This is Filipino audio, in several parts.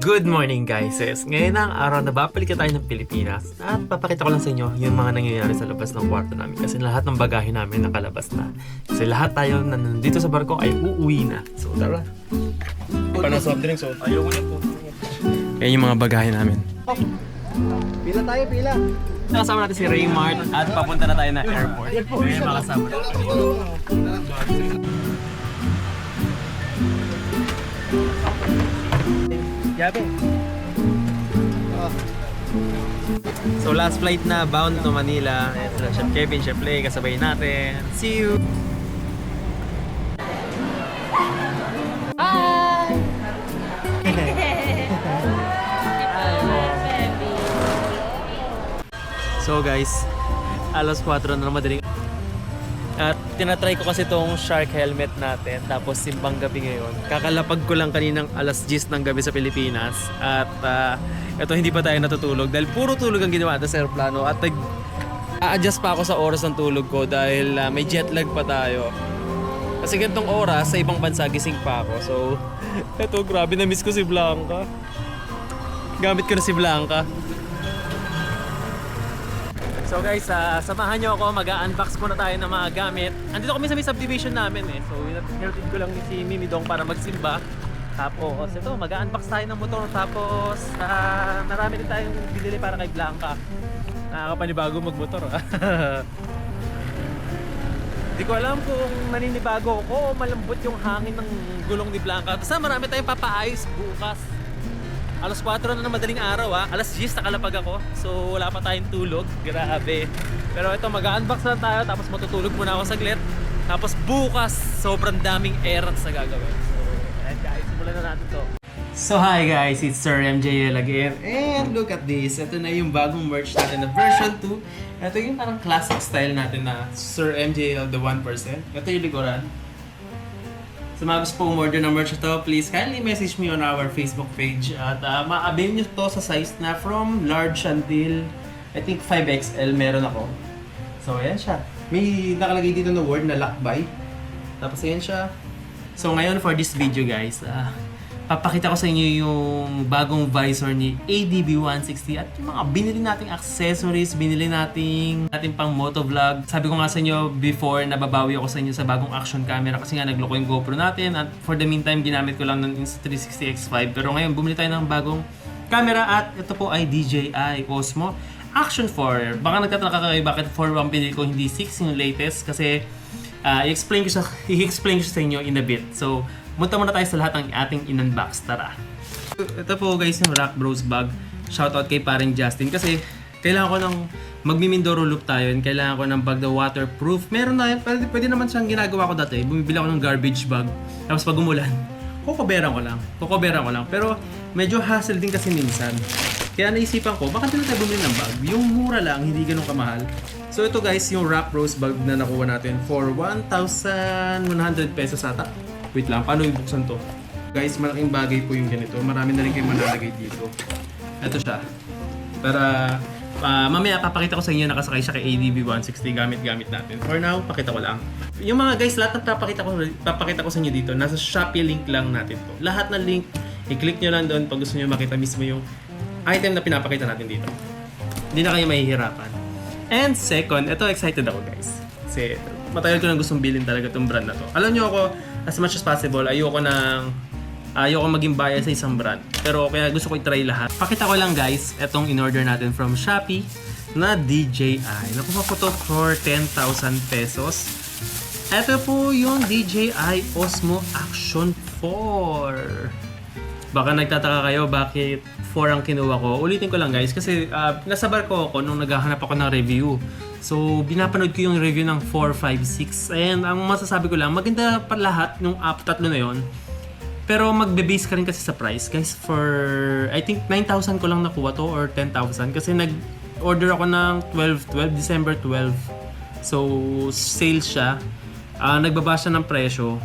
Good morning guys! Ngayon ang araw na babalik tayo ng Pilipinas at papakita ko lang sa inyo yung mga nangyayari sa labas ng kwarto namin kasi lahat ng bagahe namin nakalabas na. Kasi lahat tayo na nandito sa barko ay uuwi na. So tara! Paano soft drinks? Ayoko na po. Yan yung mga bagahe namin. Pila tayo, pila. Nakasama natin si Raymart at papunta na tayo na airport. Yan yung mga kasama natin. Yabe. So last flight na bound to Manila. Ito na Chef Kevin, Chef Lay, kasabay natin. See you! So guys, alas 4 na madaling. At tinatry ko kasi itong shark helmet natin. Tapos simbang gabi ngayon. Kakalapag ko lang kaninang alas 10 ng gabi sa Pilipinas. At ito hindi pa tayo natutulog. Dahil puro tulog ang ginawa natin sa aeroplano. At a-adjust pa ako sa oras ng tulog ko. Dahil may jet lag pa tayo. Kasi ganitong oras sa ibang bansa gising pa ako. So ito grabe na miss ko si Blanca. Gamit ko na si Blanca. So guys, samahan nyo ako, mag-unbox muna tayo ng mga gamit. Andito kami sa may subdivision namin eh. So hinatid ko lang si Mimi Dong para magsimba. Tapos ito, mag-unbox tayo ng motor. Tapos marami din tayong binili para kay Blanca. Nakakapanibago magmotor. Hindi ko alam kung maninibago ako o malambot yung hangin ng gulong ni Blanca. Tapos marami tayong papaayos bukas. Alas 4 na ng madaling araw Alas 10 nakalapag ako. So wala pa tayong tulog. Grabe. Pero ito mag-unbox lang tayo. Tapos matutulog muna ako saglit. Tapos bukas sobrang daming errands na gagawin. So ayan guys, simulan na natin to. So hi guys, it's Sir MJL again. And look at this. Ito na yung bagong merch natin na version 2. Ito yung parang classic style natin na Sir MJL the 1%. Ito yung likuran. Sa mga gusto pong order ng merch ito, please kindly message me on our Facebook page. At ma-avail nyo to sa size na from large until I think 5XL meron ako. So ayan siya. May nakalagay dito na word na lakbay. Tapos ayan siya. So ngayon for this video guys, papakita ko sa inyo yung bagong visor ni ADB160 at yung mga binili nating accessories, binili nating pang motovlog. Sabi ko nga sa inyo before, nababawi ako sa inyo sa bagong action camera kasi nga nagloko yung GoPro natin at for the meantime ginamit ko lang ng Insta360 X5. Pero ngayon bumili tayo ng bagong camera at ito po ay DJI Osmo Action 4. Baka nagtataka kayo bakit 4 ang pinili ko hindi 6 yung latest kasi i-explain ko sa inyo in a bit. So munta muna tayo sa lahat ng ating in-unbox. Tara! Ito po guys yung Rock Bros bag. Shoutout kay paring Justin kasi kailangan ko ng magmi-Mindoro loop tayo and kailangan ko ng bag na waterproof. Meron na, pwede naman siyang ginagawa ko dati. Bumibili ako ng garbage bag. Tapos pag umulan, kukoberan ko lang. Pero medyo hassle din kasi minsan. Kaya naisipan ko, baka din tayo bumili ng bag. Yung mura lang, hindi ganun kamahal. So ito guys, yung Rock Bros bag na nakuha natin for 1,100 pesos ata. Wait lang, paano ibuksan to? Guys, malaking bagay po yung ganito. Marami na rin kayong malalagay dito. Ito siya. Para mamaya papakita ko sa inyo nakasakay siya kay ADB160 gamit natin. For now, pakita ko lang. Yung mga guys, lahat ng papakita ko sa inyo dito, nasa Shopee link lang natin to. Lahat ng link, i-click nyo lang doon pag gusto nyo makita mismo yung item na pinapakita natin dito. Hindi na kayo mahihirapan. And second, ito excited ako guys. Kasi matagal ko nang gustong bilhin talaga itong brand na to. Alam nyo ako, as much as possible, ayoko maging bias sa isang brand. Pero kaya gusto ko i-try lahat. Pakita ko lang guys, itong in-order natin from Shopee na DJI. Nakuha ko to for 10,000 pesos. Ito po yung DJI Osmo Action 4. Baka nagtataka kayo bakit 4 ang kinuha ko. Ulitin ko lang guys kasi nasa barko ako nung naghahanap ako ng review. So, binapanood ko yung review ng 4, 5, 6. And ang masasabi ko lang, maganda pa lahat yung tatlo na yon. Pero magbe-base ka rin kasi sa price. Guys, for I think 9,000 ko lang nakuha to or 10,000. Kasi nag-order ako ng December 12. So, sale siya. Nagbaba siya ng presyo.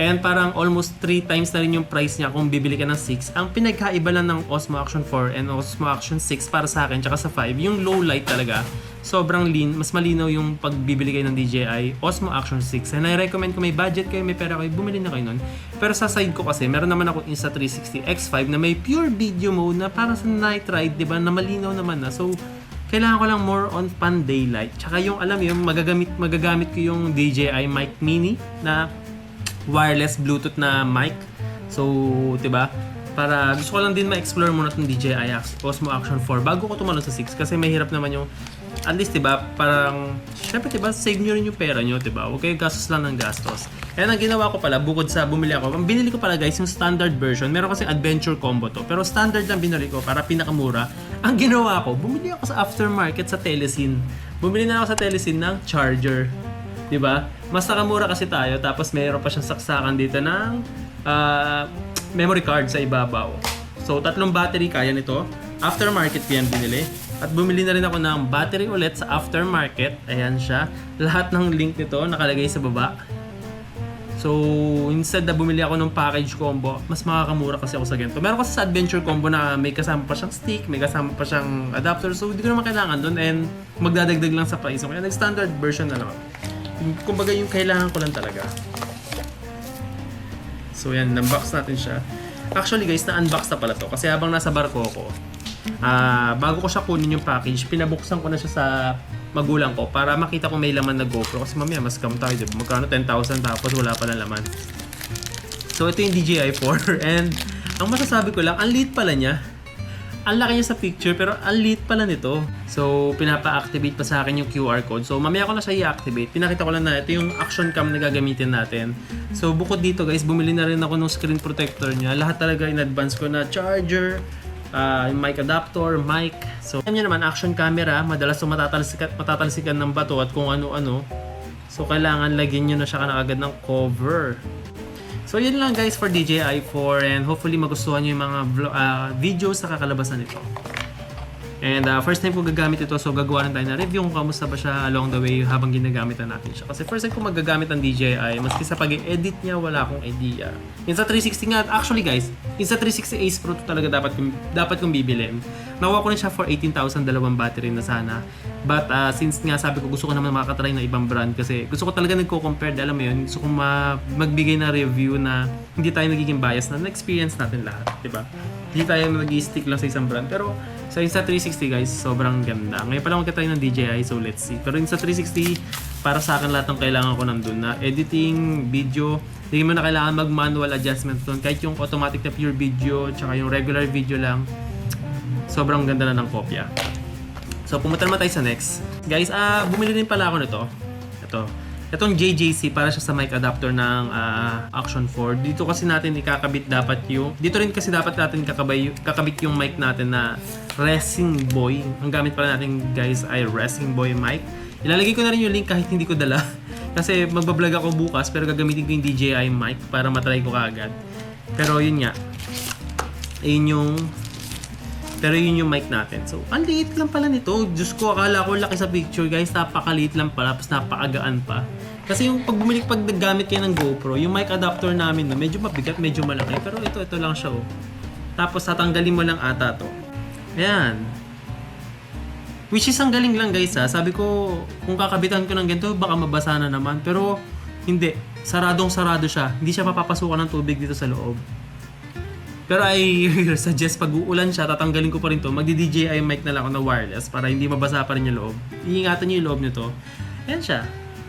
And parang almost 3 times na rin yung price niya kung bibili ka ng 6. Ang pinagkaiba lang ng Osmo Action 4 and Osmo Action 6 para sa akin, tsaka sa 5, yung low light talaga. sobrang mas malinaw yung pagbibili kayo ng DJI Osmo Action 6. And I recommend kung may budget kayo, may pera kayo, bumili na kayo nun. Pero sa side ko kasi, meron naman ako Insta360 X5 na may pure video mode na para sa night ride, diba, na malinaw naman na. So, kailangan ko lang more on pan daylight. Tsaka yung, alam mo yung magagamit ko yung DJI Mic Mini na wireless Bluetooth na mic. So, diba? Para gusto ko lang din ma-explore muna itong DJI Osmo Action 4 bago ko tumalon sa 6 kasi mahirap naman yung at least diba parang syempre diba save nyo rin yung pera nyo diba huwag kayo gastos lang ng gastos. And ang ginawa ko pala bukod sa bumili ako, ang binili ko pala guys yung standard version, meron kasi adventure combo to pero standard lang binili ko para pinakamura. Ang ginawa ko, bumili ako sa aftermarket sa Telesin, bumili na ako sa Telesin ng charger, diba mas nakamura kasi tayo tapos meron pa siyang saksakan dito ng memory card sa ibabaw. So, 3 battery kaya nito. Aftermarket ko yan binili. At bumili na rin ako ng battery ulit sa aftermarket. Ayan siya. Lahat ng link nito nakalagay sa baba. So, instead na bumili ako ng package combo, mas makakamura kasi ako sa ganito. Meron kasi sa adventure combo na may kasama pa siyang stick, may kasama pa siyang adapter. So, hindi ko naman kailangan doon and magdadagdag lang sa price. Kaya nag-standard version na lang. Kumbaga yung kailangan ko lang talaga. So yan, unbox natin siya. Actually guys, na-unbox na pala to kasi habang nasa barko ko, bago ko siya kunin yung package, pinabuksan ko na siya sa magulang ko para makita ko may laman na GoPro kasi mamaya mas scam tayo, diba? Magkano 10,000 tapos wala pala laman. So ito yung DJI 4 and ang masasabi ko lang, ang liit pala niya. Ang laki niya sa picture pero ang liit pala nito. So pinapa-activate pa sa akin yung QR code. So mamaya ko na siya i-activate. Pinakita ko lang na ito yung action cam na gagamitin natin. So bukod dito guys, bumili na rin ako ng screen protector niya. Lahat talaga in advance ko na charger, yung mic adapter, mic. So alam niyo naman, action camera, madalas so matatalsikan ng bato at kung ano-ano. So kailangan lagyan niyo na siya agad ng cover. So yun lang guys for DJI 4 and hopefully magustuhan nyo yung mga videos na kakalabasan nito. And first time ko gagamit ito so gagawa rin tayo na review kung kamusta ba siya along the way habang ginagamitan natin siya. Kasi first time ko magagamit ng DJI, maski sa pag-edit niya wala akong idea. Insta360 nga, actually guys, Insta360 Ace Pro to talaga dapat kong bibilin. Nakuha ko rin siya for 18,000 dalawang battery na sana. But since nga sabi ko gusto ko naman makatry ng ibang brand kasi gusto ko talaga nagko-compare, alam mo yun, gusto ko magbigay na review na hindi tayo nagiging bias na na-experience natin lahat, diba? Hindi tayo nag-i-stick lang sa isang brand. Pero sa Insta360 guys, sobrang ganda. Ngayon pa lang magka-try ng DJI, so let's see. Pero Insta360, para sa akin lahat ng kailangan ko nandun na editing, video, hindi mo na kailangan mag-manual adjustment doon. Kahit yung automatic na pure video, tsaka yung regular video lang, sobrang ganda na ng kopya. So pumunta naman tayo sa next. Guys, bumili din pala ako nito. Itong JJC para siya sa mic adapter ng Action 4. Dito kasi natin ikakabit dapat yung... Dito rin kasi dapat natin kakabit yung mic natin na Racing Boy. Ang gamit pala natin guys ay Racing Boy mic. Ilalagay ko na rin yung link kahit hindi ko dala. Kasi magbablog ako bukas pero gagamitin ko yung DJI mic para matry ko kaagad. Pero yun nga. Pero yun yung mic natin. So, ang liit lang pala nito. Diyos ko, akala ko laki sa picture guys. Napakaliit lang pala. Tapos napakagaan pa. Kasi yung pag naggamit kayo ng GoPro, yung mic adapter namin, medyo mabigat, medyo malaki. Pero ito lang siya. Oh. Tapos tatanggalin mo lang ata to. Ayan. Which is ang galing lang guys ha. Sabi ko, kung kakabitan ko ng ganito, baka mabasa na naman. Pero hindi. Saradong-sarado siya. Hindi siya mapapasukan ng tubig dito sa loob. Pero I suggest pag uulan siya, tatanggalin ko pa rin to. Magdi-DJI mic na lang ako na wireless para hindi mabasa pa rin yung loob. Iingatan niyo yung loob nito. Ayan siya.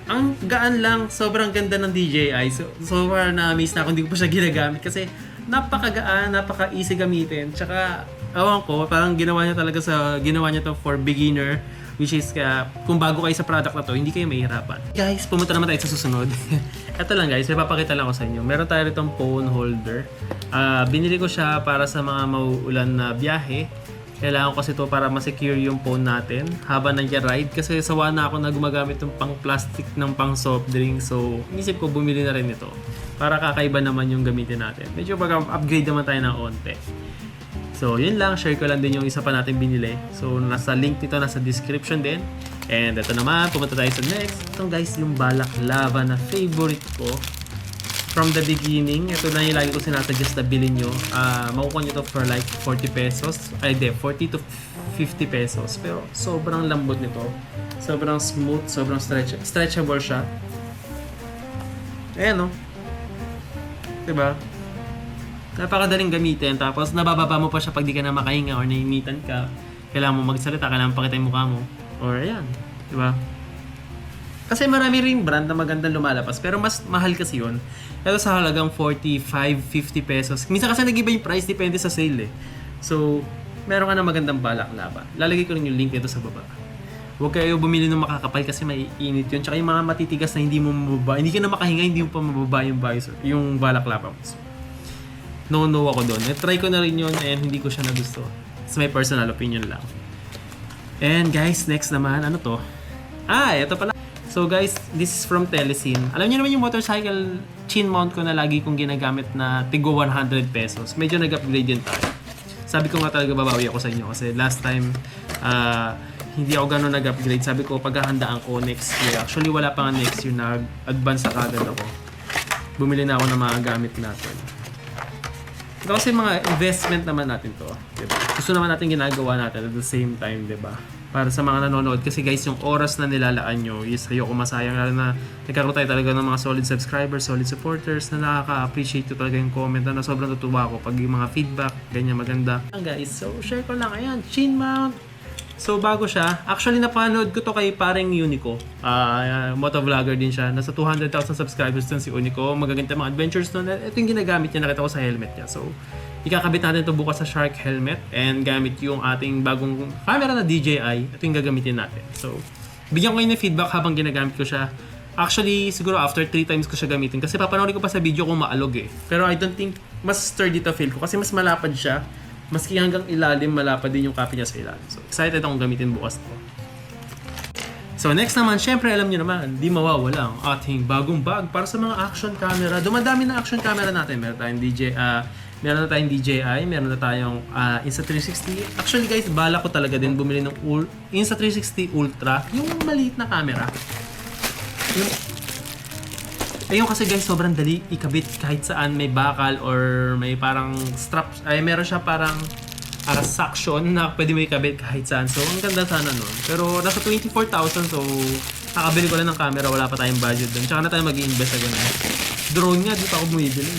Ang gaan lang, sobrang ganda ng DJI. So far na-amaze na ako, hindi ko pa siya ginagamit kasi napakagaan, napaka-easy gamitin. Tsaka, ewan ko, parang ginawa niya to for beginner. Which is, kung bago kayo sa product na to, hindi kayo mahihirapan. Guys, pumunta naman tayo sa susunod. Ito lang guys, may papakita lang ko sa inyo. Meron tayo itong phone holder. Binili ko siya para sa mga mauulan na biyahe. Kailangan ko kasi ito para ma-secure yung phone natin habang nag-ride. Kasi sawa na ako na gumagamit ng pang plastic ng pang soft drink. So, inisip ko bumili na rin ito. Para kakaiba naman yung gamitin natin. Medyo upgrade naman tayo ng onte. So, yun lang. Share ko lang din yung isa pa natin binili. So, nasa link nito, nasa description din. And ito naman, pumunta tayo sa next. Ito guys, yung balaklava na favorite ko. from the beginning, ito na yung lagi ko sinasuggest na bilhin nyo. Makukuha nyo to for like 40 pesos. Ay, 40 to 50 pesos. Pero sobrang lambot nito. Sobrang smooth, sobrang stretchable siya. Ayan, no? Diba? Napakadaling gamitin. Tapos nabababa mo pa siya pag di ka na makahinga or nainitan ka. Kailangan mo magsalita, kailangan pakita yung mukha mo. Or ayan. Diba? Kasi marami ring brand na magandang lumalabas. Pero mas mahal kasi yun. Ito sa halagang 45, 50 pesos. Minsan kasi nag-iba yung price, depende sa sale eh. So, meron ka na magandang balaklava. Lalagay ko rin yung link dito sa baba. Huwag kayo bumili ng makakapal kasi maiinit yun. Tsaka yung mga matitigas na hindi mo mababa. Hindi ka na makahinga, hindi mo pa mababa yung balaklava mo. So, no ako doon. Try ko na rin yun and hindi ko siya nagusto. It's my personal opinion lang. And guys, next naman, ano to? Ito pala. So guys, this is from Telesin. Alam niyo naman yung motorcycle chin mount ko na lagi kong ginagamit na tigo 100 pesos. Medyo nag-upgrade din tayo. Sabi ko nga talaga babawi ako sa inyo kasi last time hindi ako gano'n nag-upgrade. Sabi ko paghahandaan ko next year. Actually wala pa nga next year, nag-advance na kagad ako. Bumili na ako ng mga gamit natin. Ito kasi mga investment naman natin to. Diba? Gusto naman natin ginagawa natin at the same time, diba? Para sa mga nanonood. Kasi guys, yung oras na nilalaan nyo is ayoko masayang. Lalo na nagkaroon tayo talaga ng mga solid subscribers, solid supporters na nakaka-appreciate ko talaga yung comment na sobrang tutuwa ako pag yung mga feedback, ganyan maganda. Guys, so share ko lang. Ayan, chin mount. So bago siya, actually napanood ko to kay pareng Unico. Motovlogger din siya. Nasa 200,000 subscribers dun si Unico. Magaganda mga adventures nun. Ito yung ginagamit niya, nakita ko sa helmet niya. So, ikakabit natin ito bukas sa Shark helmet and gamit yung ating bagong camera na DJI. Ito yung gagamitin natin. So, bigyan ko kayo ng feedback habang ginagamit ko siya. Actually, siguro after 3 times ko siya gamitin kasi papanoorin ko pa sa video kung maalog eh. Pero I don't think mas sturdy to feel ko kasi mas malapad siya. Maski hanggang ilalim, malapad din yung copy niya sa ilalim. So, excited akong gamitin bukas to. So, next naman, syempre alam niyo naman, di mawawala ang ating bagong bag para sa mga action camera. Dumadami na action camera natin. Meron na tayong DJI, meron na tayong Insta360. Actually guys, bala ko talaga din bumili ng Insta360 Ultra, yung maliit na camera. Ayun kasi guys, sobrang dali ikabit kahit saan, may bakal or may parang straps. Meron siya parang suction na pwede mo ikabit kahit saan. So, ang ganda sana nun. Pero nasa 24,000, so nakabili ko lang ng camera, wala pa tayong budget dun. Tsaka na tayo mag-i-invest sa ganun. Drone nga, di pa ako bumibili.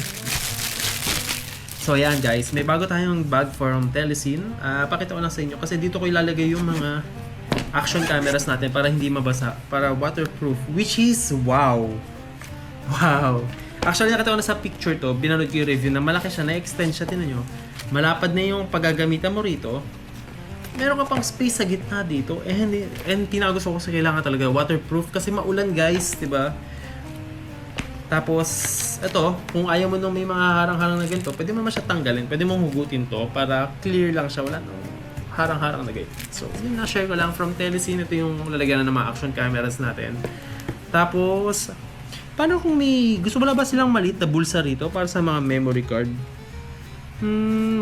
So, ayan guys, may bago tayong bag from Telesin. Pakita ko lang sa inyo kasi dito ko ilalagay yung mga action cameras natin para hindi mabasa, para waterproof, which is wow! Actually, nakita ko na sa picture to, binanood ko yung review na malaki siya, na-extend siya, tinan nyo. Malapad na yung paggagamitan mo rito. Meron ka pang space sa gitna dito. And pinakagusto ko sa kailangan talaga waterproof kasi maulan guys, diba? Tapos, ito, kung ayaw mo nung may mga harang-harang na ganito, pwede mo siya tanggalin, pwede mong hugutin to para clear lang siya, wala nung harang-harang na ganito. So, yun na, share ko lang from Telesin. Ito yung lalagyan na ng mga action cameras natin. Tapos, paano kung may gusto mo ba silang maliit na bulsa rito para sa mga memory card?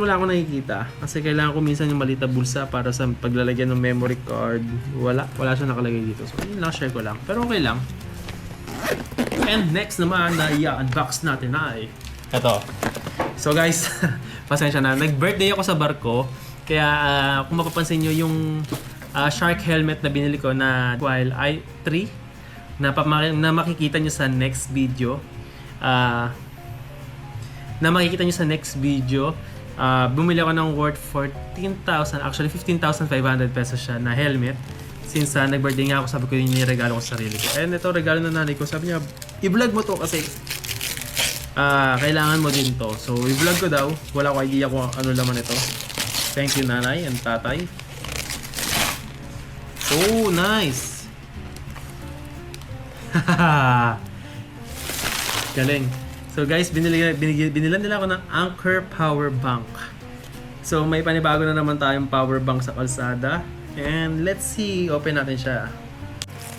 Wala akong nakikita. Kasi kailangan ko minsan yung maliit na bulsa para sa paglalagyan ng memory card. Wala siya nakalagay dito. So, yun lang, share ko lang. Pero okay lang. And next naman na i-unbox natin ay ito. So guys, pasensya na. Nag-birthday ako sa barko. Kaya kung mapapansin nyo yung Shark helmet na binili ko na While i3 na makikita nyo sa next video. Bumili ako ng worth 14,000, actually 15,500 pesos siya na helmet. Since nag-birthday nga ako, sabi ko yung niregalo ko sa sarili ko. And ito, regalo na nanay ko. Sabi niya, i-vlog mo to kasi kailangan mo din to. So, i-vlog ko daw. Wala ko idea kung ano laman ito. Thank you nanay and tatay. Oh, nice! Galing. So guys, binilan nila ako ng Anker Power Bank. So may panibago na naman tayong power bank sa kalsada. And let's see, open natin siya.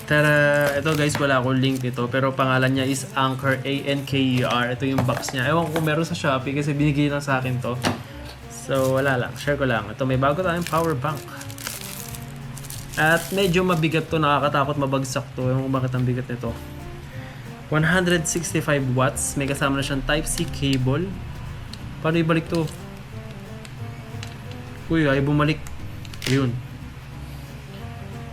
Tara, ito guys, wala akong link nito pero pangalan niya is Anker, A-N-K-E-R. Ito yung box niya. Ewan ko kung meron sa Shopee kasi binigay lang sa akin to. So wala lang, share ko lang. Ito, may bago tayong power bank. At medyo mabigat to, nakakatakot mabagsak to. Ewan ko bakit ang bigat nito. 165 watts. May kasama na siyang Type-C cable. Paano ibalik to? Uy, ay bumalik. Ayun.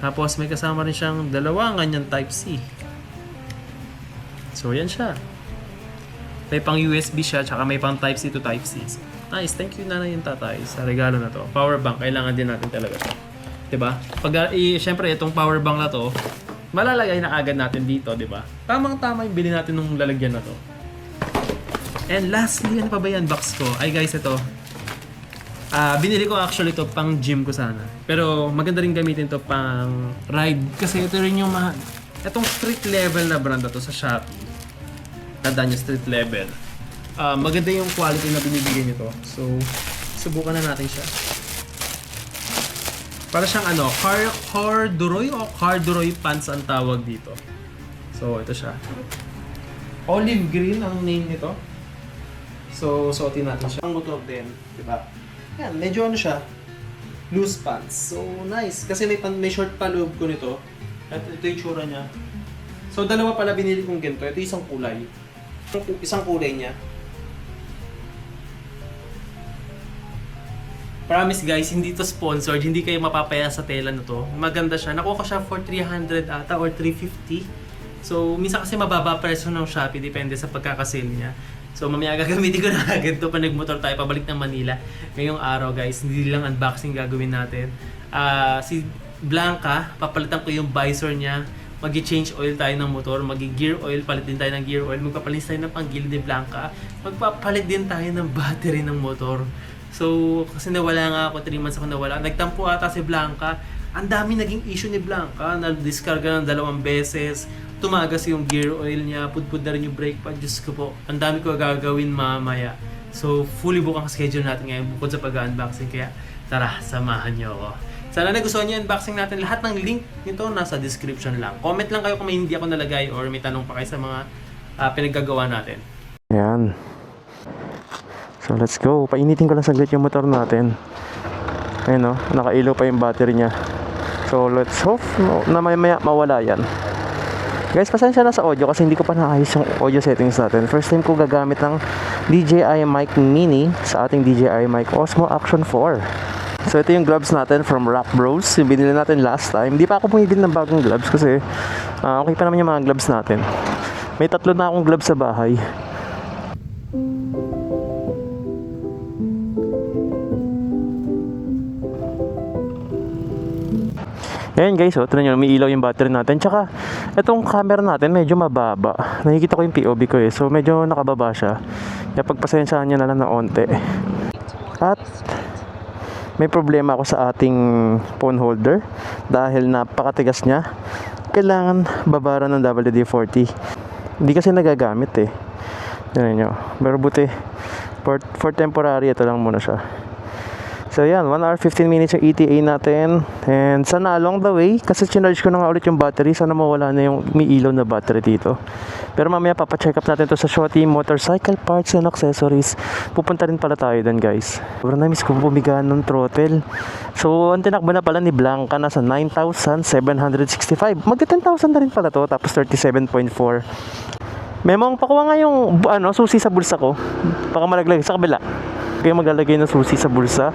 Tapos may kasama rin siyang dalawang kanyang Type-C. So, yan siya. May pang USB siya, tsaka may pang Type-C to Type-C. So, nice, thank you nanay yung tatay sa regalo na to. Power bank, kailangan din natin talaga to. Diba? Pag, syempre, itong power bank na to, malalagay na agad natin dito, diba? Tamang-tama yung bilhin natin nung lalagyan na to. And lastly, ano pa ba yan box ko? Ay guys, ito. Binili ko actually to pang gym ko sana. Pero maganda rin gamitin to pang ride. Kasi ito rin yung itong street level na brand na to sa Shopee. Tandaan yung street level. Maganda yung quality na binibigay nito. So, subukan na natin siya. Para siyang ano, corduroy o corduroy pants ang tawag dito. So, ito siya. Olive green ang name nito. So, suotin natin siya. Ang motor din, di ba? Yan, medyo ano siya, loose pants. So, nice. Kasi may short pa loob ko nito. At ito yung tsura niya. So, dalawa pala binili kong ganito. Ito isang kulay. Isang kulay niya. Promise guys, hindi to sponsored. Hindi kayo mapapaya sa tela na to. Maganda siya. Nakuha ko siya for 300 ata or 350. So, minsan kasi mababa presyo ng Shopee. Depende sa pagkakasale niya. So, mamaya gagamitin ko na agad to pag nagmotor tayo pabalik ng Manila. Ngayong araw guys, hindi lang unboxing gagawin natin. Si Blanca, papalitan ko yung visor niya. Mag-change oil tayo ng motor, mag-gear oil, palit din tayo ng gear oil. Magpapalit tayo ng panggilid ni Blanca. Magpapalit din tayo ng battery ng motor. So, kasi nawala nga ako, 3 months ako nawala. Nagtampo ata si Blanca. Ang dami naging issue ni Blanca. Na-discarga ng 2 beses. Tumagas yung gear oil niya. Pudpud na rin yung brake pad. Diyos ko po, ang dami ko gagawin mamaya. So, fully book ang schedule natin ngayon bukod sa pag-unboxing. Kaya, tara, samahan niyo ako. Sana nagustuhan niyo yung unboxing natin. Lahat ng link nito nasa description lang. Comment lang kayo kung may hindi ako nalagay or may tanong pa kayo sa mga pinaggagawa natin. Ayan. So let's go. Painitin ko lang saglit yung motor natin. Ayun o, nakailaw pa yung battery niya. So let's hope na maya mawala yan. Guys, pasensya na sa audio kasi hindi ko pa naayos yung audio settings natin. First time ko gagamit ng DJI Mic Mini sa ating DJI Mic Osmo Action 4. So ito yung gloves natin from Rock Bros. Yung binili natin last time. Hindi pa ako pumibili ng bagong gloves kasi okay pa naman yung mga gloves natin. May 3 na akong gloves sa bahay. Ayan guys, ito na yun, umiilaw yung battery natin. Tsaka, itong camera natin medyo mababa. Nakikita ko yung POV ko eh. So, medyo nakababa siya. Kaya pagpasensyahan nyo na lang na onte. At, may problema ako sa ating phone holder. Dahil napakatigas niya. Kailangan babaran ng WD-40. Hindi kasi nagagamit eh. Yan nyo. Pero buti, for temporary, ito lang muna siya. So yan, 1 hour 15 minutes yung ETA natin. And sana along the way, kasi chinarge ko na nga ulit yung battery, sana mawala na yung umiilaw na battery dito. Pero mamaya papacheck up natin to sa Shotty Motorcycle Parts and Accessories. Pupunta rin pala tayo dun guys. Sobrang na-miss ko bumigaan ng throttle. So ang tinakbo na pala ni Blanca nasa 9,765. Magka 10,000 na rin pala to, tapos 37.4. Memong pakuha nga yung susi sa bulsa ko. Baka malaglag sa kabila. Kayo maglalagay ng susi sa bulsa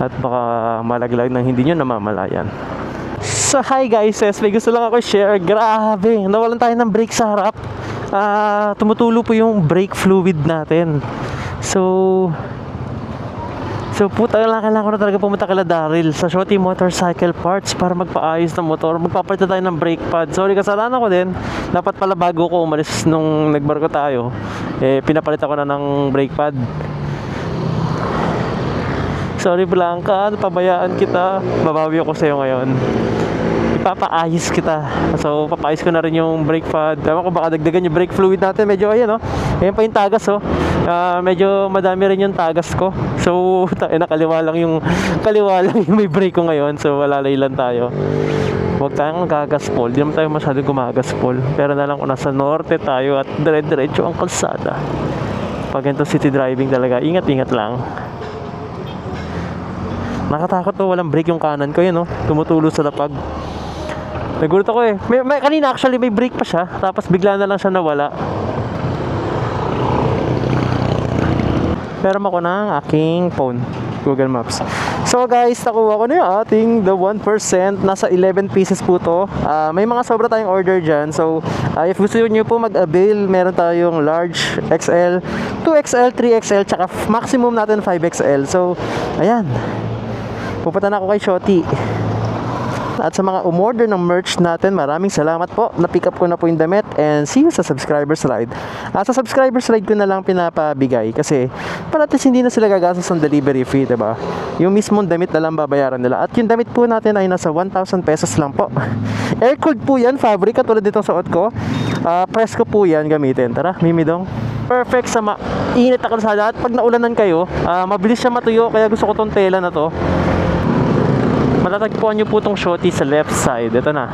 at baka malaglag ng hindi nyo namamalayan. So hi guys, may gusto lang ako share. Grabe, nawalan tayo ng brake sa harap. Tumutulo po yung brake fluid natin. So puta lang, kailangan ko na talaga pumunta kala Daryl sa Shotty Motorcycle Parts para magpaayos ng motor. Magpapalit tayo ng brake pad. Sorry, kasalanan ko din. Dapat pala bago ko umalis nung nagbarko tayo, pinapalit ako na ng brake pad. Sorry Blanca, pabayaan kita. Babawi ako sa'yo ngayon. Ipapaayos kita. So, papaayos ko na rin yung brake pad. Ewan ko baka dagdagan yung brake fluid natin. Medyo ayan Ayan pa yung tagas medyo madami rin yung tagas ko. So, kaliwa lang yung may brake ko ngayon. So, walalay lang tayo. Huwag tayong gagaspol. Hindi naman tayo masyadong gumagaspol. Pero na lang kung nasa norte tayo at dire-diretso ang kalsada. Pag ganito city driving talaga, ingat-ingat lang. Nakatakot walang brake yung kanan ko yun tumutulo sa lapag. Nagulat ako eh. Kanina actually may brake pa siya, tapos bigla na lang siya nawala. Pero ako na ang aking phone, Google Maps. So guys, nakuha ko na yung ating the 1%. Nasa 11 pieces po to. May mga sobra tayong order dyan. So if gusto nyo po mag-avail, meron tayong large XL, 2XL, 3XL, tsaka maximum natin 5XL. So ayan, pupunta na ako kay Shotty. At sa mga umorder ng merch natin, maraming salamat po. Na-pick up ko na po yung damit, and see you sa subscribers ride. At sa subscribers ride ko na lang pinapabigay kasi para at least hindi na sila gagastos ng delivery fee, diba? Yung mismong damit na lang babayaran nila. At yung damit po natin ay nasa 1,000 pesos lang po. Air-cooled po yan, fabric, katulad ditong suot ko. Press ko po yan gamitin. Tara, Mimidong. Perfect sa mainit na kalsada. At pag naulanan kayo, mabilis siya matuyo, kaya gusto ko tong tela na to. Matatagpuan nyo po itong Shotty sa left side. Ito na.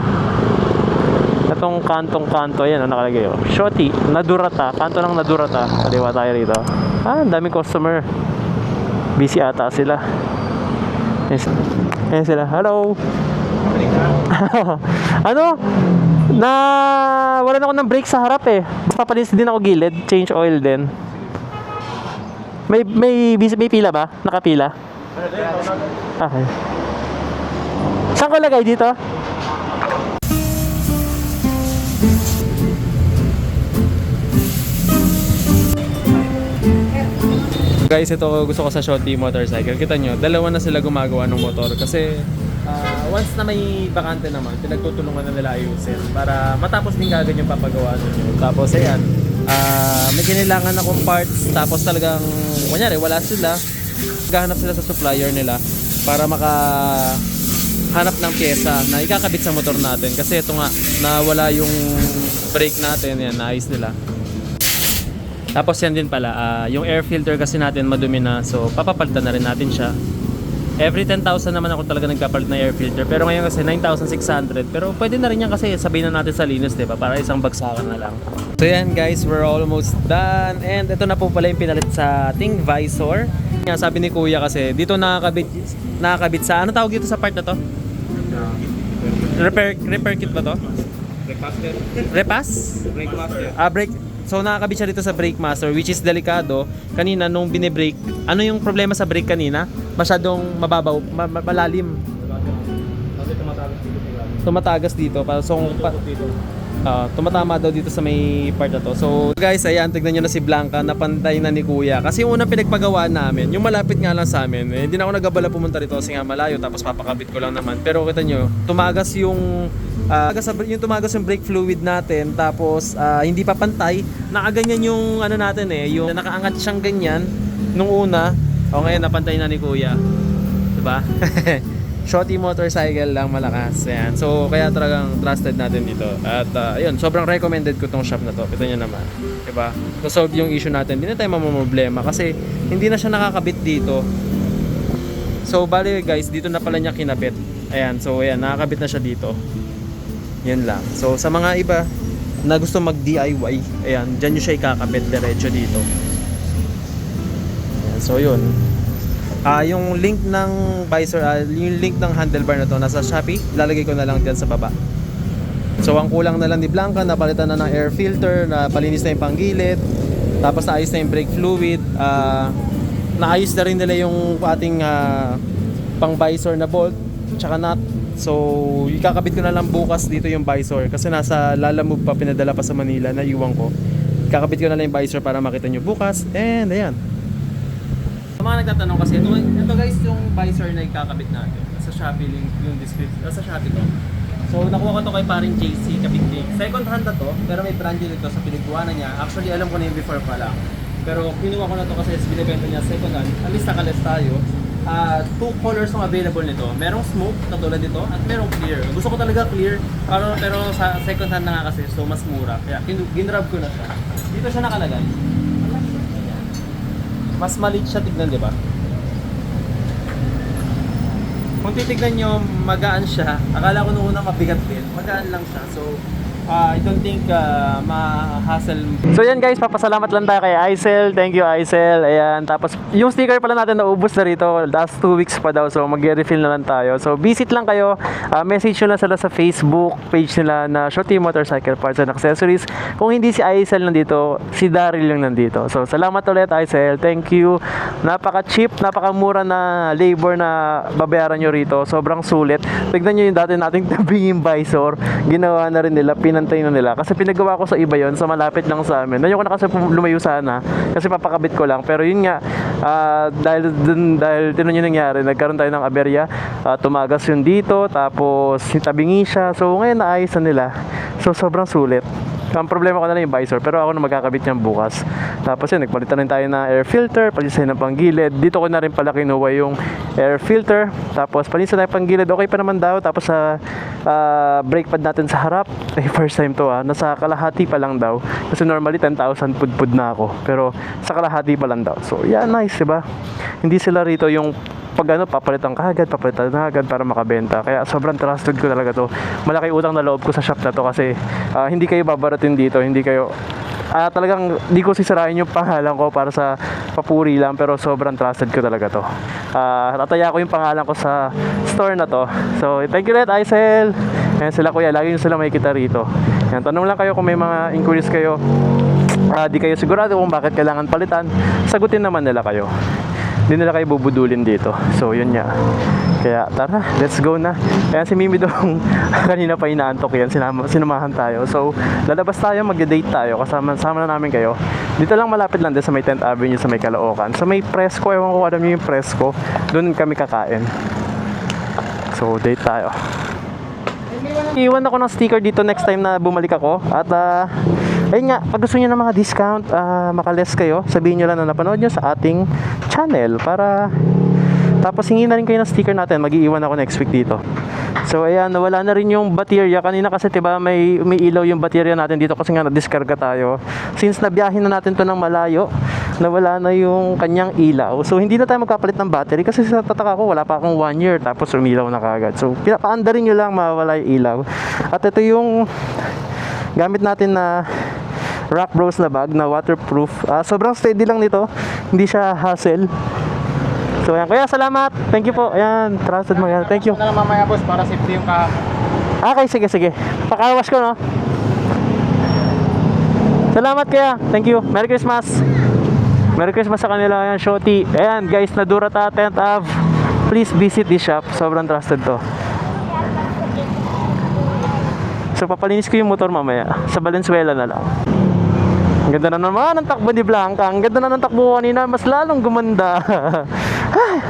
Itong kantong-kanto. Ayan, nakalagay. Shotty, Nadurata. Kanto ng Nadurata. Kaliwa tayo rito. Ang daming customer. Busy ata sila. Ayan sila. Hello. Ano? Wala na ako ng brake sa harap eh. Papalinis din ako gilid. Change oil din. May pila ba? Nakapila? Okay. Saan ko lagay dito? Guys, ito gusto ko sa Shotty motorcycle. Kita nyo, dalawa na sila gumagawa ng motor kasi once na may bakante naman, pinagtutulungan na nila ayusin para matapos din kagad yung papagawa nyo. Tapos ayan, may kailangan akong parts, tapos talagang kunyari wala sila, gahanap sila sa supplier nila para hanap ng pyesa na ikakabit sa motor natin kasi ito nga nawala yung brake natin, yan naayos nila. Tapos yan din pala, yung air filter kasi natin madumi na, so papapalitan na rin natin siya. Every 10,000 naman ako talaga nagpapalit na air filter, pero ngayon kasi 9,600, pero pwede na rin yan kasi sabihin na natin sa linis, diba? Para isang bagsakan na lang. So yan guys, we're almost done, and ito na po pala yung pinalit sa ating visor. Sabi ni Kuya kasi dito nakakabit sa, ano tawag dito sa part na to? Repair kit ba to? Repass? Brake master. Brake. So nakakabit siya dito sa brake master, which is delikado. Kanina nung bine-brake, ano yung problema sa brake kanina? Masyadong mababaw, malalim. Tumatagas dito. Tumatama daw dito sa may part na to. So guys, ayan, tignan nyo na si Blanca, napantay na ni Kuya. Kasi yung unang pinagpagawaan namin, yung malapit nga lang sa amin, hindi na ako nagabala pumunta rito kasi nga malayo, tapos papakabit ko lang naman. Pero kita nyo, tumagas yung brake fluid natin, tapos hindi pa pantay. Nakaganyan yung ano natin yung nakaangat siyang ganyan nung una. O ngayon napantay na ni Kuya. Diba? Shotty motorcycle lang, malakas. Ayan. So kaya talagang trusted natin dito. At ayun, sobrang recommended ko tong shop na to. Ito nyo naman. Diba? To solve yung issue natin, hindi na tayo mamamroblema kasi hindi na siya nakakabit dito. So bali guys, dito na pala niya kinabit. Ayan, so ayan, nakakabit na siya dito. Yan lang. So sa mga iba na gusto mag DIY, ayan, dyan nyo siya ikakabit diretso dito. Ayan, so yun. Yung link ng visor, yung link ng handlebar na to nasa Shopee, lalagay ko na lang dyan sa baba. So ang kulang na lang ni Blanca, napalitan na ng air filter, napalinis na yung panggilid, tapos naayos na yung brake fluid, naayos na rin nila yung ating pang visor na bolt tsaka nut. So ikakabit ko na lang bukas dito yung visor kasi nasa Lalamove pa, pinadala pa sa Manila na iwan ko. Ikakabit ko na lang yung visor para makita nyo bukas, and ayan. Sa mga nagtatanong kasi, ito guys yung visor na ikakabit natin. Sa Shopee link yung description, sa Shopee to. So nakuha ko to kay paring JC Kabigdig. Second hand na to, pero may brand new ito sa pinagbuwanan niya. Actually alam ko na yung before pa lang. Pero kinuha ko na to kasi binibenta niya second hand. At least nakaless tayo. Two colors ang available nito. Merong smoke katulad nito at merong clear. Gusto ko talaga clear, pero sa second hand na nga kasi, so mas mura. Kaya ginrab ko na siya. Dito siya nakalagay. Mas maliit siya tignan, di ba? Kung titignan nyo, magaan siya. Akala ko nung una mabigat din. Magaan lang siya. So, I don't think ma-hassle. So yan guys, papasalamat lang tayo kay Aisel. Thank you Aisel. Ayan, tapos yung sticker pala natin naubos na rito. Last 2 weeks pa daw, so mag-refill na lang tayo. So visit lang kayo, message nyo lang sila sa Facebook page nila na Shoti Motorcycle Parts and Accessories. Kung hindi si Aisel nandito, si Daryl yung nandito. So salamat ulit Aisel, thank you. Napaka-cheap, napakamura na labor na babayaran nyo rito. Sobrang sulit. Tignan nyo yung dati nating tabingin visor. Ginawa na rin nila, pinantay na nila. Kasi pinagawa ko sa iba yon, sa malapit lang sa amin. Ayoko na kasi lumayo sana kasi papakabit ko lang. Pero yun nga, dahil tinan nyo nangyari, nagkaroon tayo ng aberya. Tumagas yun dito, tapos tabingi siya. So ngayon naayos na nila. So sobrang sulit. Ang problema ko na lang yung visor, pero ako na magkakabit niyan bukas. Tapos yun, nagpalitan rin tayo ng air filter, palisan ng panggilid. Dito ko na rin pala kinuha yung air filter. Tapos palisan tayo panggilid, okay pa naman daw. Tapos sa brake pad natin sa harap, first time to nasa kalahati pa lang daw. Kasi normally 10,000 pud na ako, pero sa kalahati pa lang daw. So yeah, nice, diba? Hindi sila rito yung pag papalitan ka agad para makabenta. Kaya sobrang trusted ko talaga to. Malaki utang na loob ko sa shop na to kasi hindi kayo babaratin dito, hindi kayo talagang di ko sisirain yung pangalan ko para sa papuri lang, pero sobrang trusted ko talaga to. Tataya ko yung pangalan ko sa store na to. So thank you ulit Aisel. Ayan sila kuya, lagi nyo sila makikita rito. Ayan, tanong lang kayo kung may mga inquiries kayo, di kayo sigurado kung bakit kailangan palitan, sagutin naman nila kayo. Hindi nila kayo bubudulin dito. So yun nga. Kaya tara, let's go na. Kaya si Mimi dong kanina pa inaantok yan, sinamahan tayo. So lalabas tayo, mag-date tayo, sama na namin kayo. Dito lang malapit lang din sa may 10th Avenue sa may Caloocan. Sa may Fresco, ewan ko alam niyo yung Fresco, doon kami kakain. So date tayo. Iwan ako ng sticker dito next time na bumalik ako. At ayun nga, pag gusto nyo ng mga discount, makaless kayo, sabihin nyo lang na napanood nyo sa ating channel para tapos hingin na rin kayo ng sticker natin. Mag-iiwan ako next week dito. So ayan, nawala na rin yung baterya kanina kasi diba may ilaw yung baterya natin dito kasi nga na-discarga tayo. Since nabiyahin na natin to ng malayo, nawala na yung kanyang ilaw. So hindi na tayo magkapalit ng battery kasi sa tataka ko wala pa akong 1 year tapos umilaw na kagad. So pinapaandarin nyo lang mawala yung ilaw. At ito yung gamit natin na Rock Bros na bag na waterproof. Sobrang steady lang nito, hindi siya hassle. So ayan, kuya salamat, thank you po. Ayan, trusted mga, thank you. Na lang mamaya boss para safety yung kahapon. Okay, sige. Pakawash ko, no? Salamat kaya. Thank you. Merry Christmas. Merry Christmas sa kanila. Ayan, Shoti. Ayan, guys, na Durata 10th Ave. Please visit this shop. Sobrang trusted to. So, papalinis ko yung motor mamaya. Sa Valenzuela na lang. Ang ganda na naman ang takbo ni Blanca. Ang ganda na ng takbo kanina. Mas lalong gumanda.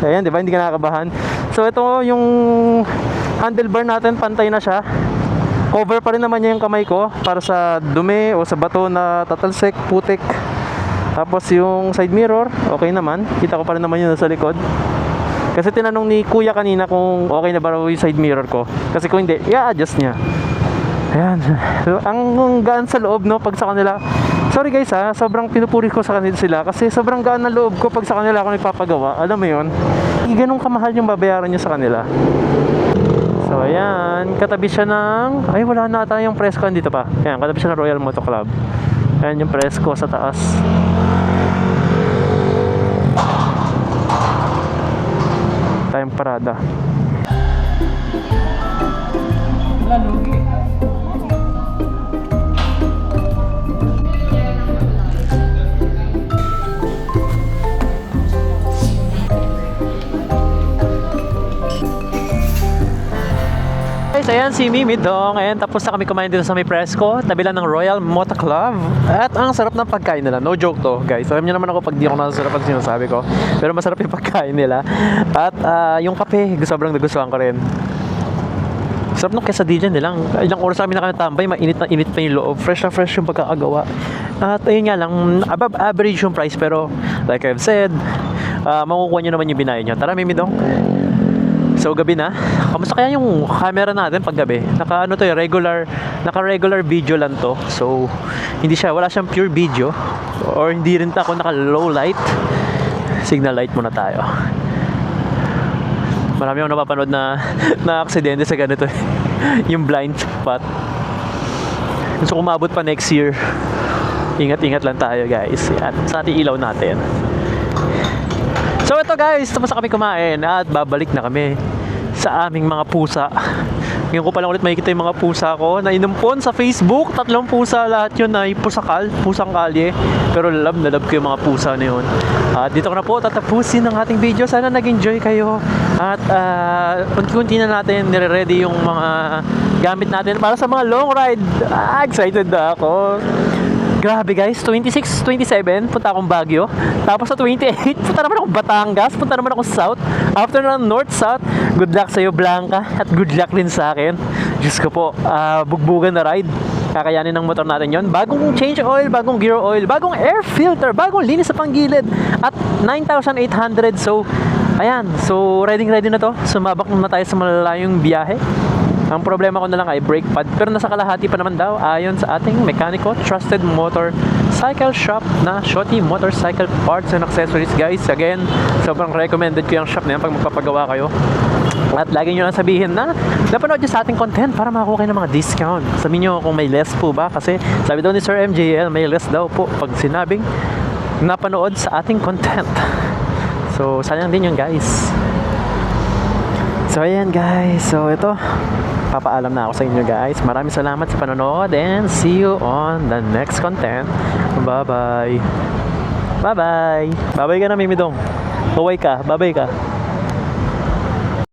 Ayan, di ba? Hindi ka nakakabahan. So, ito yung handlebar natin. Pantay na siya. Cover pa rin naman niya yung kamay ko para sa dumi o sa bato na tatalsik, putik. Tapos yung side mirror, okay naman. Kita ko pa rin naman yun sa likod. Kasi tinanong ni kuya kanina kung okay na ba raw yung side mirror ko. Kasi kung hindi, i-adjust niya. Ayan. Ang gaan sa loob, no, pag sa kanila. Sorry guys sobrang pinupuri ko sa kanila sila. Kasi sobrang gaan na loob ko pag sa kanila ako nagpapagawa. Alam mo yun? Hindi ganun kamahal yung babayaran nyo sa kanila. So ayan, katabi siya ng, ay wala na ata yung Fresco dito pa. Ayan, katabi siya ng Royal Moto Club. Ayan yung Fresco sa taas. Tayong parada. Lalugi. Guys, ayan si Mimi Dong. Ayan, tapos na kami kumain dito sa may Fresco, tabi lang ng Royal Moto Club. At ang sarap ng pagkain nila. No joke to, guys. Alam niyo naman ako pag di ako nasasarap ang sinasabi ko. Pero masarap yung pagkain nila. At yung kape, sobrang nagustuhan ko rin. Sarap ng quesadilla nilang. Ilang oras kami nakatambay, mainit na init pa yung loob. Fresh na fresh yung pagkakagawa. At ayun nga lang, above average yung price. Pero like I've said, makukuha nyo naman yung binayan nyo. Tara, Mimi Dong. So gabi na. Kamusta kaya yung camera natin pag gabi? Naka regular video lang to. So wala siyang pure video or hindi rin ako naka low light. Signal light muna tayo. Marami akong napapanood na aksidente sa ganito. Yung blind spot. Gusto ko umabot pa next year. Ingat-ingat lang tayo guys. Yan, sa ating ilaw natin. So ito guys, tapos na kami kumain at babalik na kami sa aming mga pusa. Ngayon ko pa lang ulit makikita yung mga pusa ko na inumpon sa Facebook. 3 pusa lahat yun ay pusang kalye. Pero love na love ko yung mga pusa na yun. At dito ko na po tatapusin ang ating video. Sana nag-enjoy kayo. At unti-unti na natin nire-ready yung mga gamit natin para sa mga long ride. Excited na ako. Grabe guys, 26, 27, punta akong Baguio. Tapos sa 28, punta naman akong Batangas, punta naman akong South. After ng North-South, good luck sa'yo Blanca, at good luck din sa akin. Diyos ko po, bugbugan na ride. Kakayanin ng motor natin yon. Bagong change oil, bagong gear oil, bagong air filter, bagong linis sa panggilid. At 9,800, so, ayan. So, ready na to. Sumabak na tayo sa malalayong biyahe. Ang problema ko na lang ay brake pad, pero nasa kalahati pa naman daw ayon sa ating mekaniko, trusted motorcycle shop na Shoti Motorcycle Parts and Accessories guys. Again, sobrang recommended ko yung shop na yan pag magpapagawa kayo. At lagi nyo lang sabihin na napanood nyo sa ating content para makakuha kayo ng mga discount. Sabihin nyo kung may less po ba, kasi sabi daw ni Sir MJL may less daw po pag sinabing napanood sa ating content. So sayang din yun guys. So ayan guys, so ito papaalam na ako sa inyo guys. Maraming salamat sa panonood and see you on the next content. Bye bye. Bye bye. Bye bye ka na Mimidong. Bye ka. Bye bye ka.